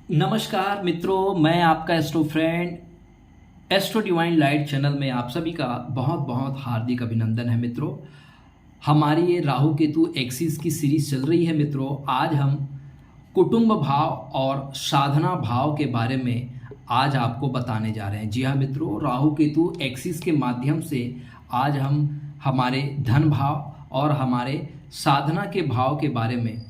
नमस्कार मित्रों, मैं आपका astro friend astro divine light channel में आप सभी का बहुत बहुत हार्दिक अभिनंदन है। मित्रों, हमारी ये राहु केतु एक्सिस की सीरीज चल रही है। मित्रों, आज हम कुटुंब भाव और साधना भाव के बारे में आज आपको बताने जा रहे हैं। जी हाँ मित्रों, राहु केतु एक्सिस के माध्यम से आज हम हमारे धन भाव और हमारे साधना के भाव के बारे में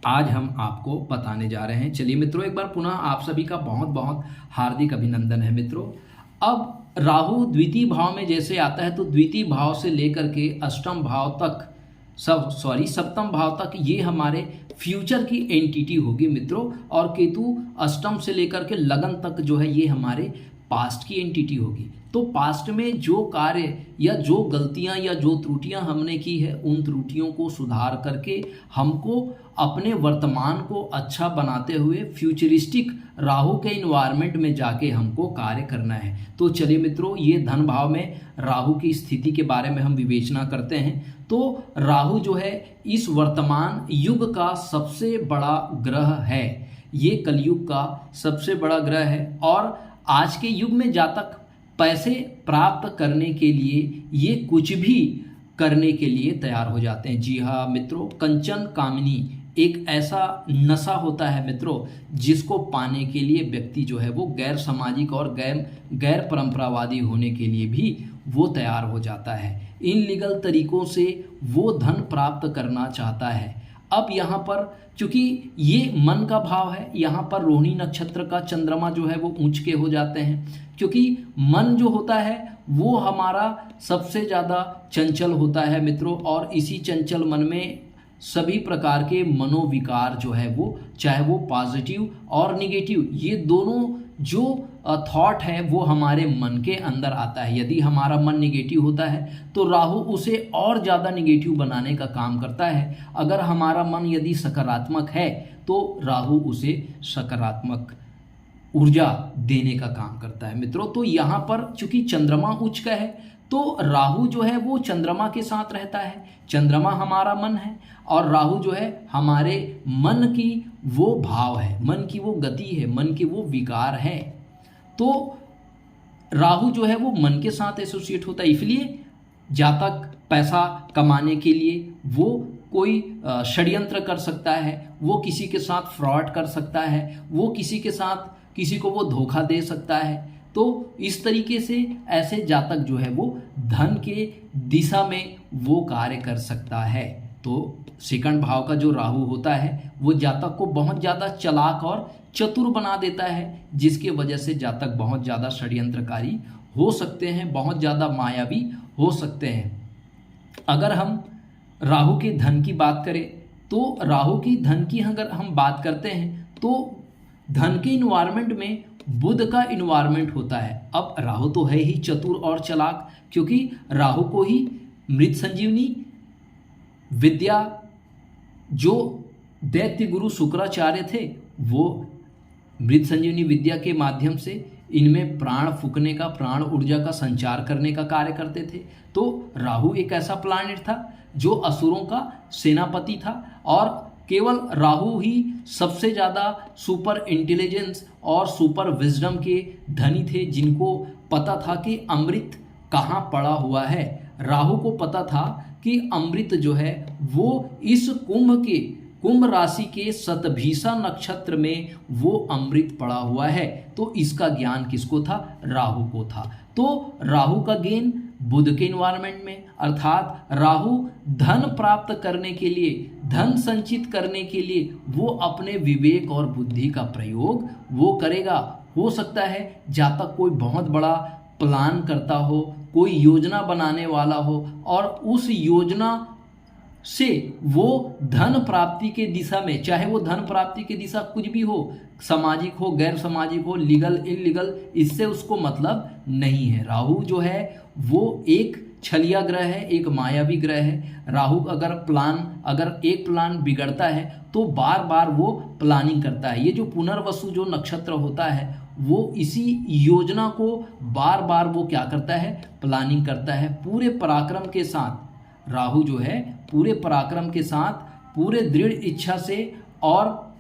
आज हम आपको बताने जा रहे हैं। चलिए मित्रों, एक बार पुनः आप सभी का बहुत बहुत हार्दिक अभिनंदन है। मित्रों, अब राहु द्वितीय भाव में जैसे आता है तो द्वितीय भाव से लेकर के अष्टम भाव तक सप्तम भाव तक ये हमारे फ्यूचर की एंटिटी होगी मित्रों, और केतु अष्टम से लेकर के लगन तक जो है ये हमारे पास्ट की एंटिटी होगी। तो पास्ट में जो कार्य या जो गलतियां या जो त्रुटियां हमने की है, उन त्रुटियों को सुधार करके हमको अपने वर्तमान को अच्छा बनाते हुए फ्यूचरिस्टिक राहु के इन्वायरमेंट में जाके हमको कार्य करना है। तो चलिए मित्रों, ये धन भाव में राहु की स्थिति के बारे में हम विवेचना करते हैं। तो राहु जो है इस वर्तमान युग का सबसे बड़ा ग्रह है, ये कलयुग का सबसे बड़ा ग्रह है। और आज के युग में जातक पैसे प्राप्त करने के लिए ये कुछ भी करने के लिए तैयार हो जाते हैं। जी हाँ मित्रों, कंचन कामिनी एक ऐसा नशा होता है मित्रों, जिसको पाने के लिए व्यक्ति जो है वो गैर सामाजिक और गैर परंपरावादी होने के लिए भी वो तैयार हो जाता है। इनलीगल तरीकों से वो धन प्राप्त करना चाहता है। अब यहाँ पर चूंकि ये मन का भाव है, यहाँ पर रोहिणी नक्षत्र का चंद्रमा जो है वो ऊंच के हो जाते हैं, क्योंकि मन जो होता है वो हमारा सबसे ज़्यादा चंचल होता है मित्रों। और इसी चंचल मन में सभी प्रकार के मनोविकार जो है वो, चाहे वो पॉजिटिव और निगेटिव, ये दोनों जो थॉट है वो हमारे मन के अंदर आता है। यदि हमारा मन निगेटिव होता है तो राहु उसे और ज़्यादा निगेटिव बनाने का काम करता है। अगर हमारा मन यदि सकारात्मक है तो राहु उसे सकारात्मक ऊर्जा देने का काम करता है मित्रों। तो यहाँ पर चूंकि चंद्रमा उच्च का है तो राहु जो है वो चंद्रमा के साथ रहता है। चंद्रमा हमारा मन है और राहु जो है हमारे मन की वो भाव है, मन की वो गति है, मन की वो विकार है। तो राहु जो है वो मन के साथ एसोसिएट होता है, इसलिए जातक पैसा कमाने के लिए वो कोई षड्यंत्र कर सकता है, वो किसी के साथ फ्रॉड कर सकता है, वो किसी के साथ किसी को वो धोखा दे सकता है। तो इस तरीके से ऐसे जातक जो है वो धन के दिशा में वो कार्य कर सकता है। तो सेकंड भाव का जो राहु होता है वो जातक को बहुत ज़्यादा चालाक और चतुर बना देता है, जिसकी वजह से जातक बहुत ज़्यादा षड्यंत्रकारी हो सकते हैं, बहुत ज़्यादा मायावी हो सकते हैं। अगर हम राहु के धन की बात करें तो राहु की धन की अगर हम बात करते हैं तो धन के इन्वायरमेंट में बुध का इन्वायरमेंट होता है। अब राहु तो है ही चतुर और चालाक, क्योंकि राहु को ही मृत संजीवनी विद्या जो दैत्य गुरु शुक्राचार्य थे वो मृत संजीवनी विद्या के माध्यम से इनमें प्राण फूकने का, प्राण ऊर्जा का संचार करने का कार्य करते थे। तो राहु एक ऐसा प्लैनेट था जो असुरों का सेनापति था, और केवल राहु ही सबसे ज़्यादा सुपर इंटेलिजेंस और सुपर विजडम के धनी थे, जिनको पता था कि अमृत कहाँ पड़ा हुआ है। राहु को पता था कि अमृत जो है वो इस कुंभ राशि के शतभिषा नक्षत्र में वो अमृत पड़ा हुआ है। तो इसका ज्ञान किसको था? राहु को था। तो राहु का गेन बुध के इन्वायरमेंट में, अर्थात राहु धन प्राप्त करने के लिए, धन संचित करने के लिए वो अपने विवेक और बुद्धि का प्रयोग वो करेगा। हो सकता है जातक कोई बहुत बड़ा प्लान करता हो, कोई योजना बनाने वाला हो, और उस योजना से वो धन प्राप्ति के दिशा में, चाहे वो धन प्राप्ति की दिशा कुछ भी हो, सामाजिक हो, गैर सामाजिक हो, लीगल इलीगल, इससे उसको मतलब नहीं है। राहु जो है वो एक छलिया ग्रह है, एक मायावी ग्रह है। राहु अगर एक प्लान बिगड़ता है तो बार बार वो प्लानिंग करता है। ये जो पुनर्वसु जो नक्षत्र होता है वो इसी योजना को बार बार वो क्या करता है? प्लानिंग करता है। पूरे पराक्रम के साथ राहु जो है पूरे पराक्रम के साथ, पूरे दृढ़ इच्छा से और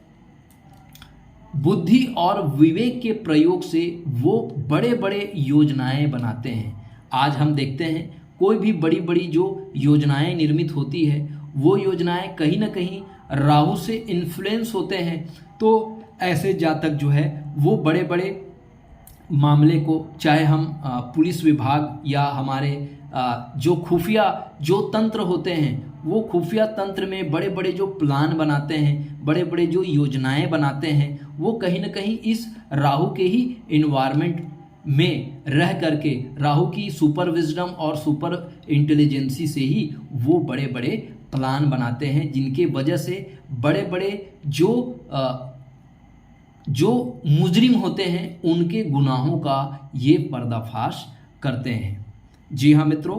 बुद्धि और विवेक के प्रयोग से वो बड़े बड़े योजनाएं बनाते हैं। आज हम देखते हैं कोई भी बड़ी बड़ी जो योजनाएं निर्मित होती है वो योजनाएं कहीं ना कहीं राहु से इन्फ्लुएंस होते हैं। तो ऐसे जातक जो है वो बड़े बड़े मामले को, चाहे हम पुलिस विभाग या हमारे जो खुफिया जो तंत्र होते हैं, वो खुफिया तंत्र में बड़े बड़े जो प्लान बनाते हैं, बड़े बड़े जो योजनाएं बनाते हैं, वो कहीं ना कहीं इस राहु के ही इन्वायरमेंट में रह करके, राहु की सुपर विजडम और सुपर इंटेलिजेंसी से ही वो बड़े बड़े प्लान बनाते हैं, जिनके वजह से बड़े बड़े जो मुजरिम होते हैं उनके गुनाहों का ये पर्दाफाश करते हैं। जी हाँ मित्रों,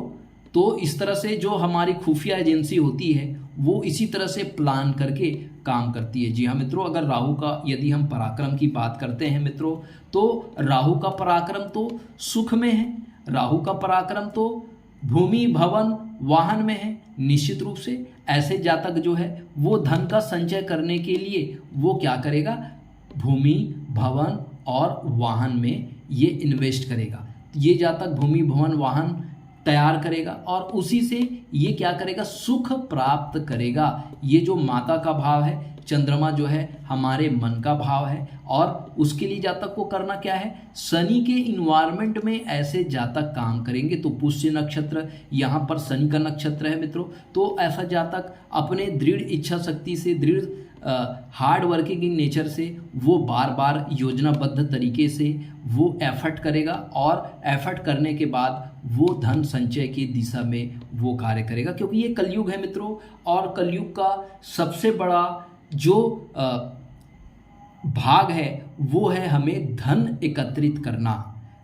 तो इस तरह से जो हमारी खुफिया एजेंसी होती है वो इसी तरह से प्लान करके काम करती है। जी हाँ मित्रों, अगर राहु का यदि हम पराक्रम की बात करते हैं मित्रों, तो राहु का पराक्रम तो सुख में है, राहु का पराक्रम तो भूमि भवन वाहन में है। निश्चित रूप से ऐसे जातक जो है वो धन का संचय करने के लिए वो क्या करेगा, भूमि भवन और वाहन में ये इन्वेस्ट करेगा। ये जातक भूमि भवन वाहन तैयार करेगा और उसी से ये क्या करेगा, सुख प्राप्त करेगा। ये जो माता का भाव है, चंद्रमा जो है हमारे मन का भाव है, और उसके लिए जातक को करना क्या है, शनि के इन्वायरमेंट में ऐसे जातक काम करेंगे। तो पुष्य नक्षत्र यहाँ पर शनि का नक्षत्र है मित्रों, तो ऐसा जातक अपने दृढ़ इच्छा शक्ति से, दृढ़ हार्ड वर्किंग नेचर से वो बार बार योजनाबद्ध तरीके से वो एफर्ट करेगा, और एफर्ट करने के बाद वो धन संचय की दिशा में वो कार्य करेगा। क्योंकि ये कलयुग है मित्रों, और कलयुग का सबसे बड़ा जो भाग है वो है हमें धन एकत्रित करना।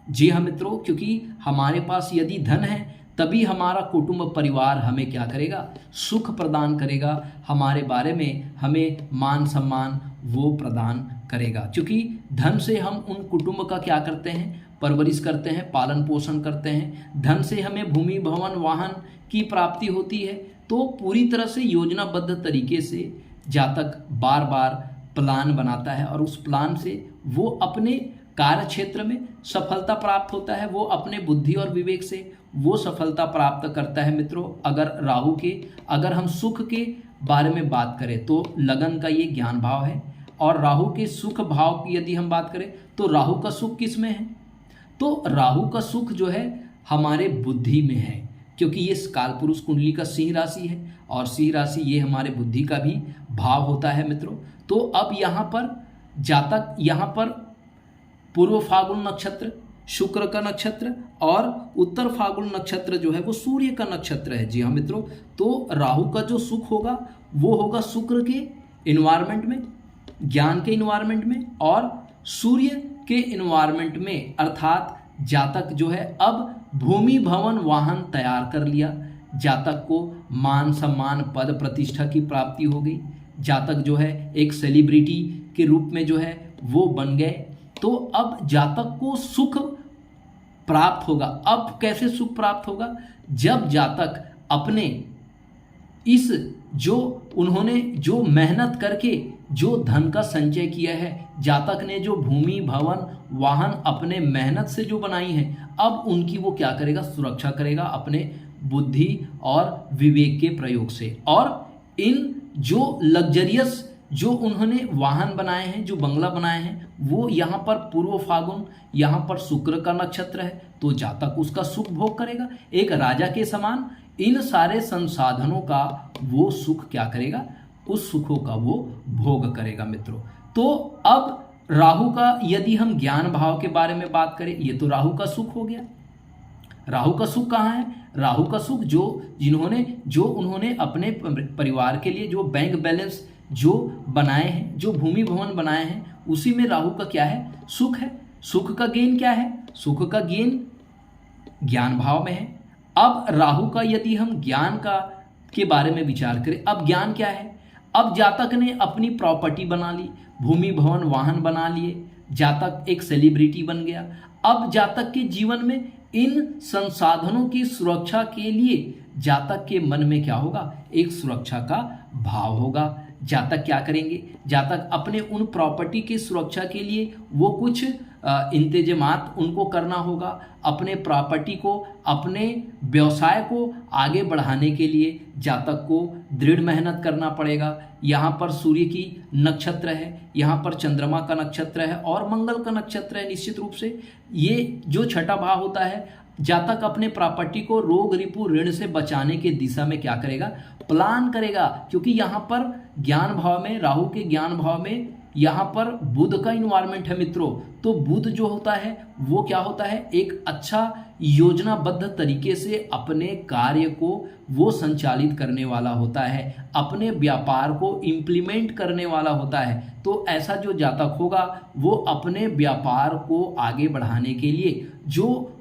जी हाँ मित्रों, क्योंकि हमारे पास यदि धन है तभी हमारा कुटुंब परिवार हमें क्या करेगा, सुख प्रदान करेगा, हमारे बारे में हमें मान सम्मान वो प्रदान करेगा। क्योंकि धन से हम उन कुटुंब का क्या करते हैं, परवरिश करते हैं, पालन पोषण करते हैं। धन से हमें भूमि भवन वाहन की प्राप्ति होती है। तो पूरी तरह से योजनाबद्ध तरीके से जातक बार बार प्लान बनाता है, और उस प्लान से वो अपने कार्य क्षेत्र में सफलता प्राप्त होता है, वो अपने बुद्धि और विवेक से वो सफलता प्राप्त करता है मित्रों। अगर हम सुख के बारे में बात करें तो लगन का ये ज्ञान भाव है, और राहु के सुख भाव की यदि हम बात करें तो राहु का सुख किस में है, तो राहु का सुख जो है हमारे बुद्धि में है। क्योंकि ये कालपुरुष कुंडली का सिंह राशि है, और सिंह राशि ये हमारे बुद्धि का भी भाव होता है मित्रों। तो अब यहाँ पर जातक, यहाँ पर पूर्व फाल्गुन नक्षत्र शुक्र का नक्षत्र और उत्तर फाल्गुन नक्षत्र जो है वो सूर्य का नक्षत्र है। जी हाँ मित्रों, तो राहु का जो सुख होगा वो होगा शुक्र के इन्वायरमेंट में, ज्ञान के इन्वायरमेंट में, और सूर्य के इन्वायरमेंट में। अर्थात जातक जो है अब भूमि भवन वाहन तैयार कर लिया, जातक को मान सम्मान पद प्रतिष्ठा की प्राप्ति हो गई, जातक जो है एक सेलिब्रिटी के रूप में जो है वो बन गए। तो अब जातक को सुख प्राप्त होगा। अब कैसे सुख प्राप्त होगा, जब जातक अपने इस उन्होंने जो मेहनत करके जो धन का संचय किया है, जातक ने जो भूमि भवन वाहन अपने मेहनत से जो बनाई है, अब उनकी वो क्या करेगा, सुरक्षा करेगा अपने बुद्धि और विवेक के प्रयोग से। और इन जो लग्जरियस जो उन्होंने वाहन बनाए हैं, जो बंगला बनाए हैं, वो यहाँ पर पूर्व फाल्गुन, यहाँ पर शुक्र का नक्षत्र है, तो जातक उसका सुख भोग करेगा। एक राजा के समान इन सारे संसाधनों का वो सुख क्या करेगा, उस सुखों का वो भोग करेगा मित्रों। तो अब राहु का यदि हम ज्ञान भाव के बारे में बात करें, ये तो राहु का सुख हो गया। राहु का सुख कहाँ है, राहु का सुख जो उन्होंने अपने परिवार के लिए जो बैंक बैलेंस जो बनाए हैं, जो भूमि भवन बनाए हैं, उसी में राहु का क्या है, सुख है। सुख का गेन क्या है, सुख का गेन ज्ञान भाव में है। अब राहु का यदि हम ज्ञान के बारे में विचार करें, अब ज्ञान क्या है, अब जातक ने अपनी प्रॉपर्टी बना ली, भूमि भवन वाहन बना लिए, जातक एक सेलिब्रिटी बन गया। अब जातक के जीवन में इन संसाधनों की सुरक्षा के लिए जातक के मन में क्या होगा, एक सुरक्षा का भाव होगा। जातक क्या करेंगे, जातक अपने उन प्रॉपर्टी की सुरक्षा के लिए वो कुछ इंतजामात उनको करना होगा। अपने प्रॉपर्टी को, अपने व्यवसाय को आगे बढ़ाने के लिए जातक को दृढ़ मेहनत करना पड़ेगा। यहाँ पर सूर्य की नक्षत्र है, यहाँ पर चंद्रमा का नक्षत्र है और मंगल का नक्षत्र है। निश्चित रूप से ये जो छठा भाव होता है, जातक अपने प्रॉपर्टी को रोग रिपु ऋण से बचाने के दिशा में क्या करेगा, प्लान करेगा। क्योंकि यहाँ पर ज्ञान भाव में, राहु के ज्ञान भाव में यहाँ पर बुध का इन्वायरमेंट है मित्रों। तो बुध जो होता है वो क्या होता है, एक अच्छा योजनाबद्ध तरीके से अपने कार्य को वो संचालित करने वाला होता है, अपने व्यापार को इम्प्लीमेंट करने वाला होता है। तो ऐसा जो जातक होगा वो अपने व्यापार को आगे बढ़ाने के लिए जो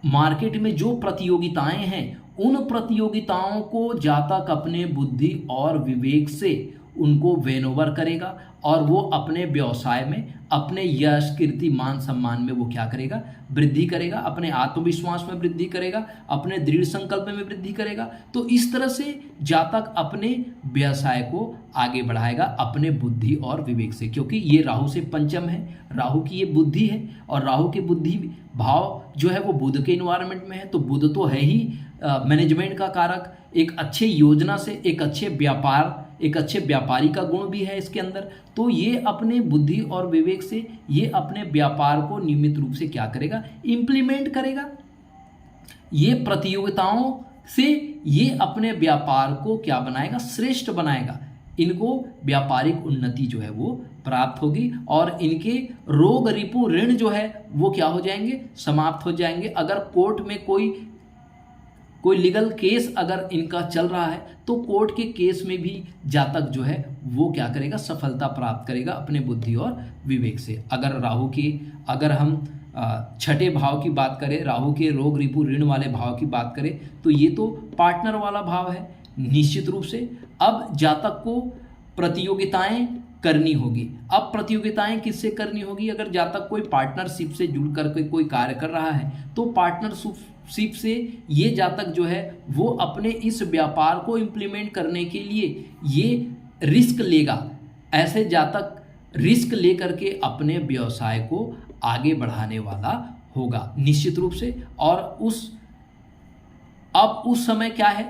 मार्केट में जो प्रतियोगिताएं हैं, उन प्रतियोगिताओं को जातक अपने बुद्धि और विवेक से उनको वेन ओवर करेगा और वो अपने व्यवसाय में, अपने यश कीर्ति मान सम्मान में वो क्या करेगा, वृद्धि करेगा, अपने आत्मविश्वास में वृद्धि करेगा, अपने दृढ़ संकल्प में वृद्धि करेगा। तो इस तरह से जातक अपने व्यवसाय को आगे बढ़ाएगा अपने बुद्धि और विवेक से। क्योंकि ये राहु से पंचम है, राहु की ये बुद्धि है और राहु की बुद्धि भाव जो है वो बुध के इन्वायरमेंट में है। तो बुध तो है ही मैनेजमेंट का कारक, एक अच्छे योजना से, एक अच्छे व्यापार, एक अच्छे व्यापारी का गुण भी है इसके अंदर। तो ये अपने बुद्धि और विवेक से ये अपने व्यापार को नियमित रूप से क्या करेगा, इम्प्लीमेंट करेगा। ये प्रतियोगिताओं से ये अपने व्यापार को क्या बनाएगा, श्रेष्ठ बनाएगा। इनको व्यापारिक उन्नति जो है वो प्राप्त होगी और इनके रोग रिपु ऋण जो है वो क्या हो जाएंगे, समाप्त हो जाएंगे। अगर कोर्ट में कोई लीगल केस अगर इनका चल रहा है तो कोर्ट के केस में भी जातक जो है वो क्या करेगा, सफलता प्राप्त करेगा अपने बुद्धि और विवेक से। अगर हम छठे भाव की बात करें, राहु के रोग रिपु ऋण वाले भाव की बात करें, तो ये तो पार्टनर वाला भाव है। निश्चित रूप से अब जातक को प्रतियोगिताएं करनी होगी। अब प्रतियोगिताएं किससे करनी होगी, अगर जातक कोई पार्टनरशिप से जुड़ करके कोई कार्य कर रहा है तो पार्टनरशिप से ये जातक जो है वो अपने इस व्यापार को इम्प्लीमेंट करने के लिए ये रिस्क लेगा। ऐसे जातक रिस्क लेकर के अपने व्यवसाय को आगे बढ़ाने वाला होगा निश्चित रूप से। और अब उस समय क्या है,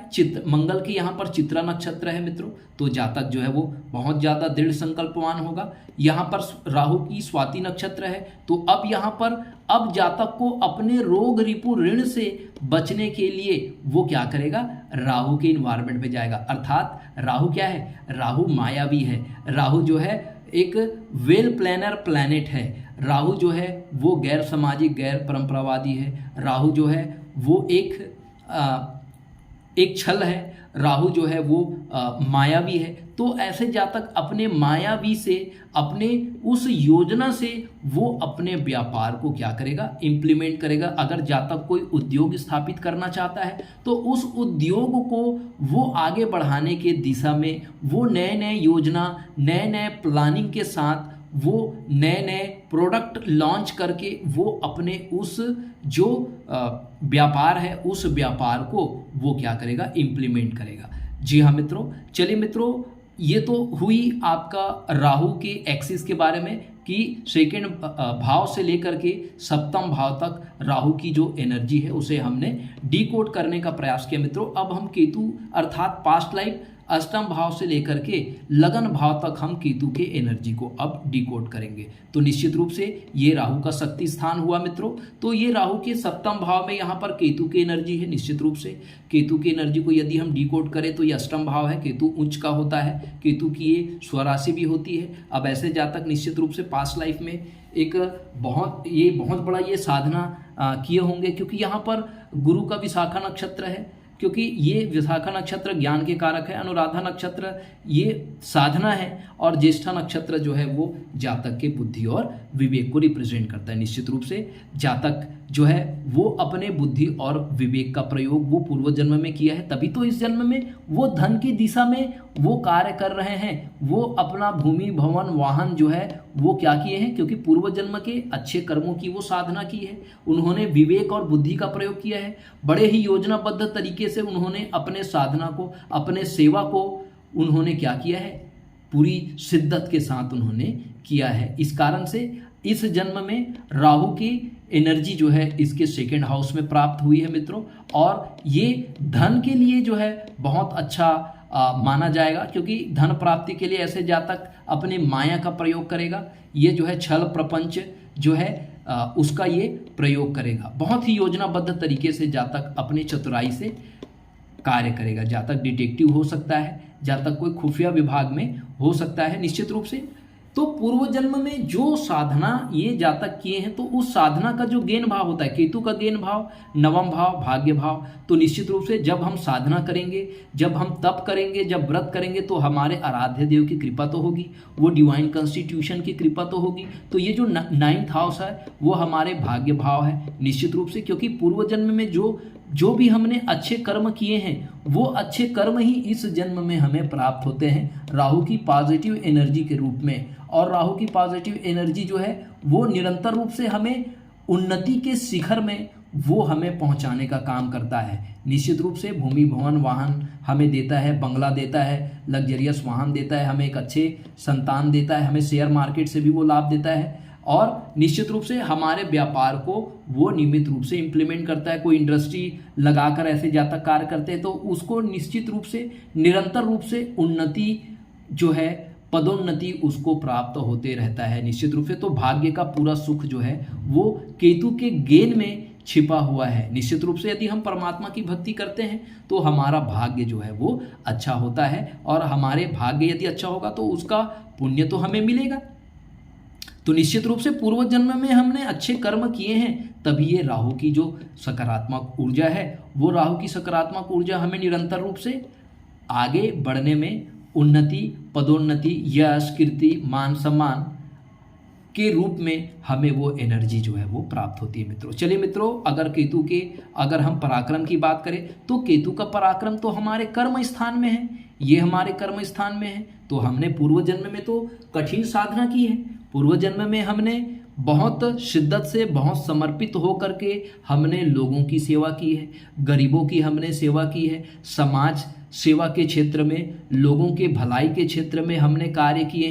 मंगल की यहाँ पर चित्रा नक्षत्र है मित्रों। तो जातक जो है वो बहुत ज़्यादा दृढ़ संकल्पवान होगा। यहाँ पर राहु की स्वाति नक्षत्र है। तो अब यहाँ पर अब जातक को अपने रोग रिपु ऋण से बचने के लिए वो क्या करेगा, राहु के इन्वायरमेंट में जाएगा। अर्थात राहु क्या है, राहु मायावी है। राहु जो है एक वेल प्लानर प्लैनेट है। राहु जो है वो गैर सामाजिक, गैर परंपरावादी है। राहु जो है वो एक छल है। राहु जो है वो मायावी है। तो ऐसे जातक अपने मायावी से, अपने उस योजना से वो अपने व्यापार को क्या करेगा, इम्प्लीमेंट करेगा। अगर जातक कोई उद्योग स्थापित करना चाहता है तो उस उद्योग को वो आगे बढ़ाने के दिशा में वो नए नए योजना, नए नए प्लानिंग के साथ वो नए नए प्रोडक्ट लॉन्च करके वो अपने उस जो व्यापार है उस व्यापार को वो क्या करेगा, इम्प्लीमेंट करेगा। जी हाँ मित्रों, चलिए मित्रों, ये तो हुई आपका राहु के एक्सिस के बारे में कि सेकेंड भाव से लेकर के सप्तम भाव तक राहु की जो एनर्जी है उसे हमने डीकोड करने का प्रयास किया मित्रों। अब हम केतु अर्थात पास्ट लाइफ अष्टम भाव से लेकर के लगन भाव तक हम केतु के एनर्जी को अब डिकोड करेंगे। तो निश्चित रूप से ये राहु का शक्ति स्थान हुआ मित्रों। तो ये राहु के सप्तम भाव में यहाँ पर केतु की एनर्जी है। निश्चित रूप से केतु की एनर्जी को यदि हम डिकोड करें तो ये अष्टम भाव है, केतु उच्च का होता है, केतु की ये स्वराशि भी होती है। अब ऐसे जातक निश्चित रूप से पास्ट लाइफ में एक बहुत बड़ा ये साधना किए होंगे, क्योंकि यहाँ पर गुरु का विशाखा नक्षत्र है। क्योंकि ये विशाखा नक्षत्र ज्ञान के कारक है, अनुराधा नक्षत्र ये साधना है और ज्येष्ठा नक्षत्र जो है वो जातक के बुद्धि और विवेक को रिप्रेजेंट करता है। निश्चित रूप से जातक जो है वो अपने बुद्धि और विवेक का प्रयोग वो पूर्व जन्म में किया है, तभी तो इस जन्म में वो धन की दिशा में वो कार्य कर रहे हैं। वो अपना भूमि भवन वाहन जो है वो क्या किए हैं, क्योंकि पूर्व जन्म के अच्छे कर्मों की वो साधना की है। उन्होंने विवेक और बुद्धि का प्रयोग किया है। बड़े ही योजनाबद्ध तरीके से उन्होंने अपने साधना को, अपने सेवा को उन्होंने क्या किया है, पूरी शिद्दत के साथ उन्होंने किया है। इस कारण से इस जन्म में राहु की एनर्जी जो है इसके सेकंड हाउस में प्राप्त हुई है मित्रों, और ये धन के लिए जो है बहुत अच्छा माना जाएगा, क्योंकि धन प्राप्ति के लिए ऐसे जातक अपने माया का प्रयोग करेगा। ये जो है छल प्रपंच जो है उसका ये प्रयोग करेगा। बहुत ही योजनाबद्ध तरीके से जातक अपनी चतुराई से कार्य करेगा। जातक डिटेक्टिव हो सकता है, जातक कोई खुफिया विभाग में हो सकता है निश्चित रूप से। तो पूर्व जन्म में जो साधना ये जातक किए हैं, तो उस साधना का जो गेन भाव होता है, केतु का गेन भाव नवम भाव, भाग्य भाव, तो निश्चित रूप से जब हम साधना करेंगे, जब हम तप करेंगे, जब व्रत करेंगे, तो हमारे आराध्य देव की कृपा तो होगी, वो डिवाइन कॉन्स्टिट्यूशन की कृपा तो होगी। तो ये जो 9th हाउस है वो हमारे भाग्य भाव है निश्चित रूप से, क्योंकि पूर्व जन्म में जो भी हमने अच्छे कर्म किए हैं वो अच्छे कर्म ही इस जन्म में हमें प्राप्त होते हैं राहु की पॉजिटिव एनर्जी के रूप में। और राहु की पॉजिटिव एनर्जी जो है वो निरंतर रूप से हमें उन्नति के शिखर में वो हमें पहुंचाने का काम करता है। निश्चित रूप से भूमि भवन वाहन हमें देता है, बंगला देता है, लग्जरियस वाहन देता है, हमें एक अच्छे संतान देता है, हमें शेयर मार्केट से भी वो लाभ देता है, और निश्चित रूप से हमारे व्यापार को वो नियमित रूप से इम्प्लीमेंट करता है। कोई इंडस्ट्री लगाकर ऐसे जातक कार्य करते हैं तो उसको निश्चित रूप से निरंतर रूप से उन्नति जो है, पदोन्नति उसको प्राप्त होते रहता है निश्चित रूप से। तो भाग्य का पूरा सुख जो है वो केतु के गेन में छिपा हुआ है। निश्चित रूप से यदि हम परमात्मा की भक्ति करते हैं तो हमारा भाग्य जो है वो अच्छा होता है, और हमारे भाग्य यदि अच्छा होगा तो उसका पुण्य तो हमें मिलेगा। तो निश्चित रूप से पूर्व जन्म में हमने अच्छे कर्म किए हैं, तभी ये राहु की जो सकारात्मक ऊर्जा है, वो राहु की सकारात्मक ऊर्जा हमें निरंतर रूप से आगे बढ़ने में उन्नति, पदोन्नति, यश, कीर्ति, मान सम्मान के रूप में हमें वो एनर्जी जो है वो प्राप्त होती है मित्रों। चलिए मित्रों, अगर हम पराक्रम की बात करें तो केतु का पराक्रम तो हमारे कर्म स्थान में है, ये हमारे कर्म स्थान में है। तो हमने पूर्व जन्म में तो कठिन साधना की है, पूर्व जन्म में हमने बहुत शिद्दत से, बहुत समर्पित हो करके हमने लोगों की सेवा की है, गरीबों की हमने सेवा की है, समाज सेवा के क्षेत्र में, लोगों के भलाई के क्षेत्र में हमने कार्य किए हैं।